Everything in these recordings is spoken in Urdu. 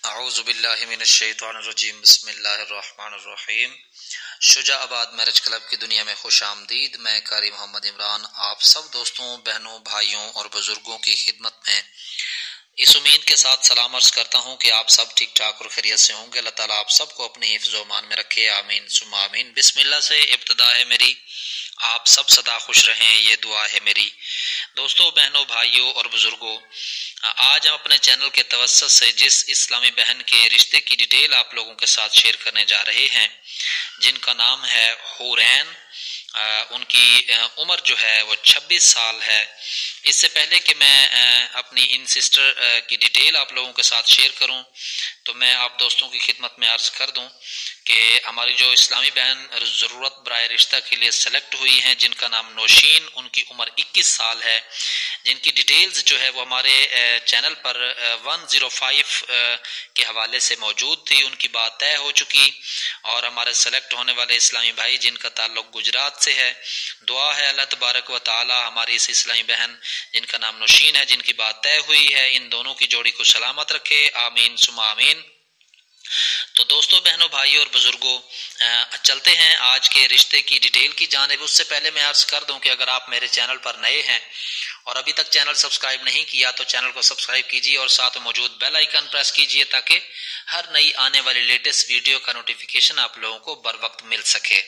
اعوذ باللہ من الشیطان الرجیم بسم اللہ الرحمن الرحیم۔ شجاع آباد میرج کلب کی دنیا میں خوش آمدید۔ میں قاری محمد عمران آپ سب دوستوں، بہنوں، بھائیوں اور بزرگوں کی خدمت میں اس امید کے ساتھ سلام عرض کرتا ہوں کہ آپ سب ٹھیک ٹھاک اور خیریت سے ہوں گے۔ اللہ تعالیٰ آپ سب کو اپنے حفظ و امان میں رکھے، آمین ثم آمین۔ بسم اللہ سے ابتدا ہے میری، آپ سب سدا خوش رہیں، یہ دعا ہے میری۔ دوستوں، بہنوں، بھائیوں اور بزرگوں، آج ہم اپنے چینل کے توسط سے جس اسلامی بہن کے رشتے کی ڈیٹیل آپ لوگوں کے ساتھ شیئر کرنے جا رہے ہیں، جن کا نام ہے حورین، ان کی عمر جو ہے وہ 26 سال ہے۔ اس سے پہلے کہ میں اپنی ان سسٹر کی ڈیٹیل آپ لوگوں کے ساتھ شیئر کروں تو میں آپ دوستوں کی خدمت میں عرض کر دوں کہ ہماری جو اسلامی بہن ضرورت برائے رشتہ کے لیے سلیکٹ ہوئی ہیں، جن کا نام نوشین، ان کی عمر 21 سال ہے، جن کی ڈیٹیلز جو ہے وہ ہمارے چینل پر 105 کے حوالے سے موجود تھی۔ ان کی بات طے ہو چکی اور ہمارے سلیکٹ ہونے والے اسلامی بھائی جن کا تعلق گجرات سے ہے، دعا ہے اللہ تبارک و تعالی ہماری اس اسلامی بہن جن کا نام نوشین ہے، جن کی بات طے ہوئی ہے، ان دونوں کی جوڑی کو سلامت رکھے، آمین ثم آمین۔ تو دوستوں، بہنوں، بھائیوں اور بزرگوں، چلتے ہیں آج کے رشتے کی ڈیٹیل کی جانب۔ اس سے پہلے میں عرض کر دوں کہ اگر آپ میرے چینل پر نئے ہیں اور ابھی تک چینل سبسکرائب نہیں کیا تو چینل کو سبسکرائب کیجیے اور ساتھ موجود بیل آئیکن پریس کیجیے تاکہ ہر نئی آنے والی لیٹسٹ ویڈیو کا نوٹیفیکیشن آپ لوگوں کو بر وقت مل سکے۔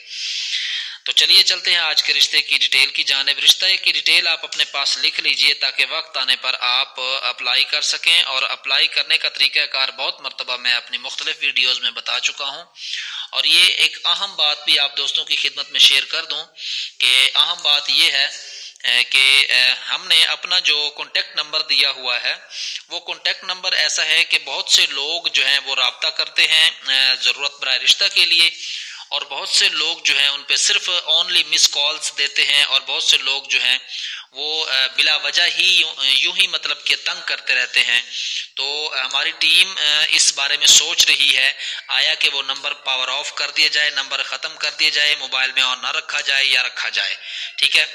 تو چلیے چلتے ہیں آج کے رشتے کی ڈیٹیل کی جانب۔ رشتہ کی ڈیٹیل آپ اپنے پاس لکھ لیجئے تاکہ وقت آنے پر آپ اپلائی کر سکیں، اور اپلائی کرنے کا طریقہ کار بہت مرتبہ میں اپنی مختلف ویڈیوز میں بتا چکا ہوں، اور یہ ایک اہم بات بھی آپ دوستوں کی خدمت میں شیئر کر دوں کہ اہم بات یہ ہے کہ ہم نے اپنا جو کانٹیکٹ نمبر دیا ہوا ہے وہ کانٹیکٹ نمبر ایسا ہے کہ بہت سے لوگ جو ہیں وہ رابطہ کرتے ہیں ضرورت برائے رشتہ کے لیے، اور بہت سے لوگ جو ہیں ان پہ صرف اونلی مس کالز دیتے ہیں، اور بہت سے لوگ جو ہیں وہ بلا وجہ ہی یوں ہی مطلب کہ تنگ کرتے رہتے ہیں۔ تو ہماری ٹیم اس بارے میں سوچ رہی ہے آیا کہ وہ نمبر پاور آف کر دیا جائے، نمبر ختم کر دیا جائے، موبائل میں آن نہ رکھا جائے یا رکھا جائے، ٹھیک ہے۔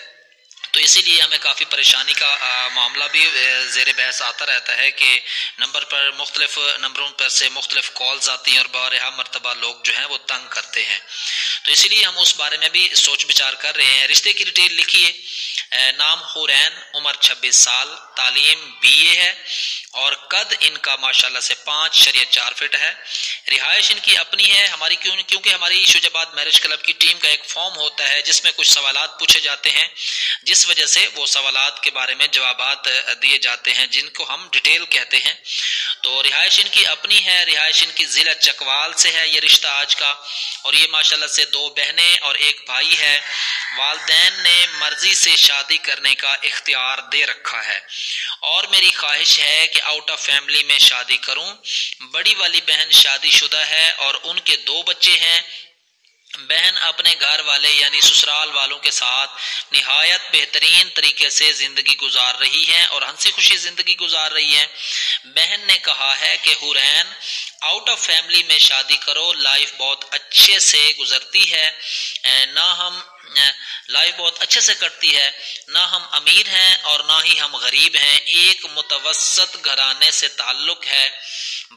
تو اسی لیے ہمیں کافی پریشانی کا معاملہ بھی زیر بحث آتا رہتا ہے کہ نمبر پر مختلف نمبروں پر سے مختلف کالز آتی ہیں اور بارہا مرتبہ لوگ جو ہیں وہ تنگ کرتے ہیں۔ تو اسی لیے ہم اس بارے میں بھی سوچ بچار کر رہے ہیں۔ رشتے کی ڈیٹیل لکھیے، نام حورین، عمر 26 سال، تعلیم BA ہے، اور قد ان کا ماشاءاللہ سے 5 شریعت 4 فٹ ہے۔ رہائش ان کی اپنی ہے، ہماری کیونکہ ہماری شجاع آباد میرج کلب کی ٹیم کا ایک فارم ہوتا ہے جس میں کچھ سوالات پوچھے جاتے ہیں، جس وجہ سے وہ سوالات کے بارے میں جوابات دیے جاتے ہیں جن کو ہم ڈیٹیل کہتے ہیں۔ تو رہائش ان کی اپنی ہے، رہائش ان کی ضلع چکوال سے ہے یہ رشتہ آج کا، اور یہ ماشاءاللہ سے 2 بہنیں اور 1 بھائی ہے۔ والدین نے مرضی سے شادی کرنے کا اختیار دے رکھا ہے، اور میری خواہش ہے کہ آؤٹ آف فیملی میں شادی کروں۔ بڑی والی بہن شادی شدہ ہے اور ان کے 2 بچے ہیں۔ بہن اپنے گھر والے یعنی سسرال والوں کے ساتھ نہایت بہترین طریقے سے زندگی گزار رہی ہے اور ہنسی خوشی زندگی گزار رہی ہے۔ بہن نے کہا ہے کہ حورین، آؤٹ آف فیملی میں شادی کرو، لائف بہت اچھے سے گزرتی ہے، لائف بہت اچھے سے کٹتی ہے، نہ ہم امیر ہیں اور نہ ہی ہم غریب ہیں، ایک متوسط گھرانے سے تعلق ہے۔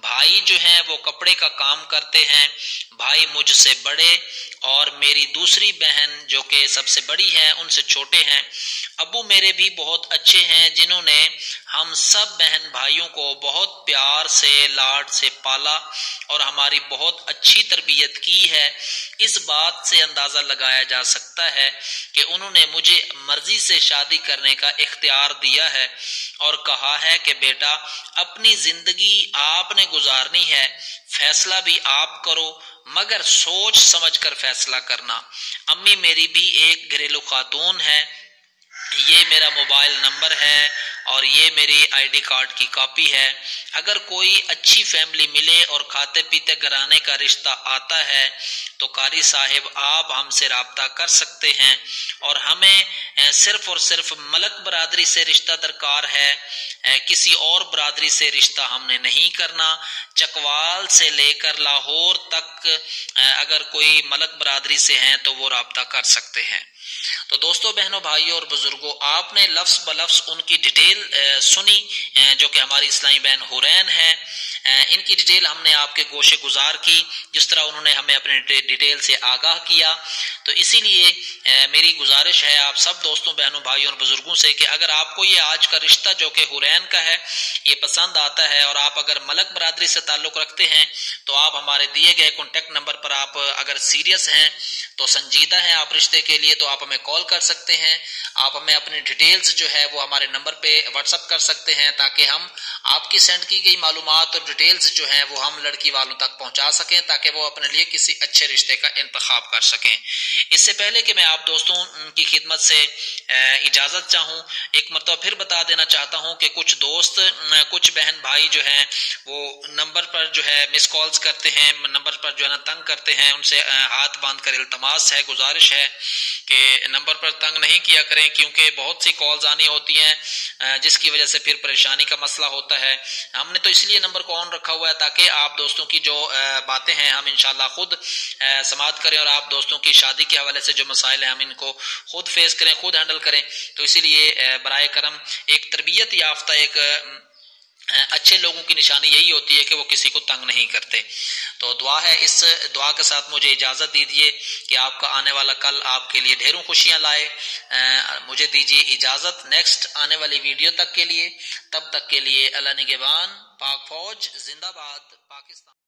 بھائی جو ہیں وہ کپڑے کا کام کرتے ہیں، بھائی مجھ سے بڑے اور میری دوسری بہن جو کہ سب سے بڑی ہے ان سے چھوٹے ہیں۔ ابو میرے بھی بہت اچھے ہیں جنہوں نے ہم سب بہن بھائیوں کو بہت پیار سے لاڈ سے پالا اور ہماری بہت اچھی تربیت کی ہے۔ اس بات سے اندازہ لگایا جا سکتا ہے کہ انہوں نے مجھے مرضی سے شادی کرنے کا اختیار دیا ہے اور کہا ہے کہ بیٹا اپنی زندگی آپ نے گزارنی ہے، فیصلہ بھی آپ کرو مگر سوچ سمجھ کر فیصلہ کرنا۔ امی میری بھی ایک گھریلو خاتون ہے، یہ میرا موبائل نمبر ہے اور یہ میری ID کارڈ کی کاپی ہے۔ اگر کوئی اچھی فیملی ملے اور کھاتے پیتے گھرانے کا رشتہ آتا ہے تو قاری صاحب آپ ہم سے رابطہ کر سکتے ہیں، اور ہمیں صرف اور صرف ملک برادری سے رشتہ درکار ہے، کسی اور برادری سے رشتہ ہم نے نہیں کرنا۔ چکوال سے لے کر لاہور تک اگر کوئی ملک برادری سے ہیں تو وہ رابطہ کر سکتے ہیں۔ تو دوستوں، بہنوں، بھائیوں اور بزرگوں، آپ نے لفظ بلفظ ان کی ڈیٹیل سنی جو کہ ہماری اسلامی بہن حورین ہے۔ ان کی ڈیٹیل ہم نے آپ کے گوشے گزار کی، جس طرح انہوں نے ہمیں اپنے ڈیٹیل سے آگاہ کیا۔ تو اسی لیے میری گزارش ہے آپ سب دوستوں، بہنوں، بھائیوں اور بزرگوں سے کہ اگر آپ کو یہ آج کا رشتہ جو کہ حورین کا ہے یہ پسند آتا ہے، اور آپ اگر ملک برادری سے تعلق رکھتے ہیں، تو آپ ہمارے دیے گئے کانٹیکٹ نمبر پر آپ اگر سیریس ہیں تو سنجیدہ ہیں آپ رشتے کے لیے، تو آپ ہمیں کال کر سکتے ہیں۔ آپ ہمیں اپنی ڈیٹیلز جو ہے وہ ہمارے نمبر پہ واٹس اپ کر سکتے ہیں، تاکہ ہم آپ کی سینڈ کی گئی معلومات اور ڈیٹیلز جو ہیں وہ ہم لڑکی والوں تک پہنچا سکیں، تاکہ وہ اپنے لیے کسی اچھے رشتے کا انتخاب کر سکیں۔ اس سے پہلے کہ میں آپ دوستوں کی خدمت سے اجازت چاہوں، ایک مرتبہ پھر بتا دینا چاہتا ہوں کہ کچھ دوست، کچھ بہن بھائی جو ہیں وہ نمبر پر جو ہے مس کالز کرتے ہیں، نمبر پر جو ہے نا تنگ کرتے ہیں۔ ان سے ہاتھ باندھ کر التماس ہے، گزارش ہے کہ نمبر پر تنگ نہیں کیا کریں، کیونکہ بہت سی کالز آنی ہوتی ہیں جس کی وجہ سے پھر پریشانی کا مسئلہ ہوتا ہے۔ ہم نے تو اس لیے نمبر کو آن رکھا ہوا ہے تاکہ آپ دوستوں کی جو باتیں ہیں ہم انشاءاللہ خود سماعت کریں، اور آپ دوستوں کی شادی کے حوالے سے جو مسائل ہیں ہم ان کو خود فیس کریں، خود ہینڈل کریں۔ تو اسی لیے برائے کرم ایک تربیت یافتہ، ایک اچھے لوگوں کی نشانی یہی ہوتی ہے کہ وہ کسی کو تنگ نہیں کرتے۔ تو دعا ہے، اس دعا کے ساتھ مجھے اجازت دیجیے کہ آپ کا آنے والا کل آپ کے لیے ڈھیروں خوشیاں لائے۔ مجھے دیجیے اجازت نیکسٹ آنے والی ویڈیو تک کے لیے، تب تک کے لیے اللہ نگہبان، پاک فوج زندہ باد، پاکستان۔